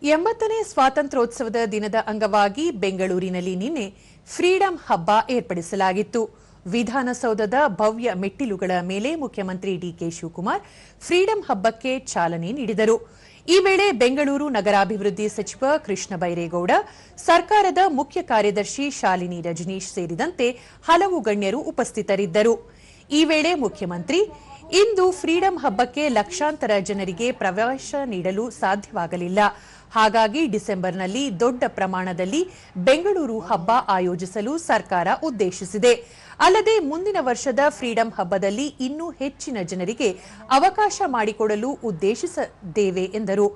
80ನೇ ಸ್ವಾತಂತ್ರ್ಯೋತ್ಸವದ ದಿನದ ಅಂಗವಾಗಿ ಬೆಂಗಳೂರಿನಲ್ಲಿ ನಿನ್ನೆ ಫ್ರೀಡಂ ಹಬ್ಬ ಏರ್ಪಡಿಸಲಾಗಿತ್ತು. ವಿಧಾನಸೌಧದ ಭವ್ಯ ಮೆಟ್ಟಿಲುಗಳ ಮೇಲೆ ಮುಖ್ಯಮಂತ್ರಿ ಡಿಕೆ ಶಿವಕುಮಾರ್ ಫ್ರೀಡಂ ಹಬ್ಬಕ್ಕೆ ಚಾಲನೆ ನೀಡಿದರು. ಈ ವೇಳೆ ಬೆಂಗಳೂರು ನಗರಾಭಿವೃದ್ಧಿ ಸಚಿವ ಕೃಷ್ಣ ಬೈರೇಗೌಡ, ಸರ್ಕಾರದ ಮುಖ್ಯ ಕಾರ್ಯದರ್ಶಿ ಶಾಲಿನಿ ರಜನೀಶ್ ಸೇರಿದಂತೆ ಹಲವು ಗಣ್ಯರು ಉಪಸ್ಥಿತರಿದ್ದರು. ಈ ವೇಳೆ ಮುಖ್ಯಮಂತ್ರಿ, ಇಂದು ಫ್ರೀಡಂ ಹಬ್ಬಕ್ಕೆ ಲಕ್ಷಾಂತರ ಜನರಿಗೆ ಪ್ರವೇಶ ನೀಡಲು ಸಾಧ್ಯವಾಗಲಿಲ್ಲ. ಹಾಗಾಗಿ ಡಿಸೆಂಬರ್ನಲ್ಲಿ ದೊಡ್ಡ ಪ್ರಮಾಣದಲ್ಲಿ ಬೆಂಗಳೂರು ಹಬ್ಬ ಆಯೋಜಿಸಲು ಸರ್ಕಾರ ಉದ್ದೇಶಿಸಿದೆ. ಅಲ್ಲದೆ ಮುಂದಿನ ವರ್ಷದ ಫ್ರೀಡಂ ಹಬ್ಬದಲ್ಲಿ ಇನ್ನೂ ಹೆಚ್ಚಿನ ಜನರಿಗೆ ಅವಕಾಶ ಮಾಡಿಕೊಡಲು ಉದ್ದೇಶಿಸಿದ್ದೇವೆ ಎಂದರು.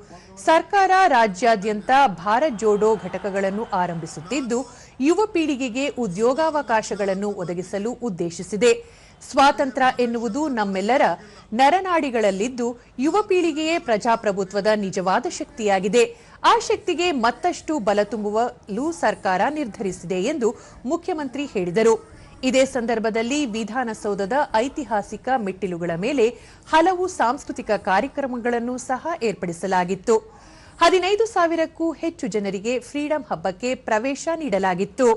ಸರ್ಕಾರ ರಾಜ್ಯಾದ್ಯಂತ ಭಾರತ್ ಜೋಡೋ ಘಟಕಗಳನ್ನು ಆರಂಭಿಸುತ್ತಿದ್ದು, ಯುವ ಪೀಳಿಗೆಗೆ ಉದ್ಯೋಗಾವಕಾಶಗಳನ್ನು ಒದಗಿಸಲು ಉದ್ದೇಶಿಸಿದೆ. ಸ್ವಾತಂತ್ರ್ಯ ಎನ್ನುವುದು ನಮ್ಮೆಲ್ಲರ ನರನಾಡಿಗಳಲ್ಲಿದ್ದು, ಯುವ ಪೀಳಿಗೆಯೇ ಪ್ರಜಾಪ್ರಭುತ್ವದ ನಿಜವಾದ ಶಕ್ತಿಯಾಗಿದೆ. ಆ ಶಕ್ತಿಗೆ ಮತ್ತಷ್ಟು ಬಲ ತುಂಬಲು ಸರ್ಕಾರ ನಿರ್ಧರಿಸಿದೆ ಎಂದು ಮುಖ್ಯಮಂತ್ರಿ ಹೇಳಿದರು. ಇದೇ ಸಂದರ್ಭದಲ್ಲಿ ವಿಧಾನಸೌಧದ ಐತಿಹಾಸಿಕ ಮೆಟ್ಟಿಲುಗಳ ಮೇಲೆ ಹಲವು ಸಾಂಸ್ಕೃತಿಕ ಕಾರ್ಯಕ್ರಮಗಳನ್ನು ಸಹ ಏರ್ಪಡಿಸಲಾಗಿತ್ತು. 15,000ಕ್ಕೂ ಹೆಚ್ಚು ಜನರಿಗೆ ಫ್ರೀಡಂ ಹಬ್ಬಕ್ಕೆ ಪ್ರವೇಶ ನೀಡಲಾಗಿತ್ತು.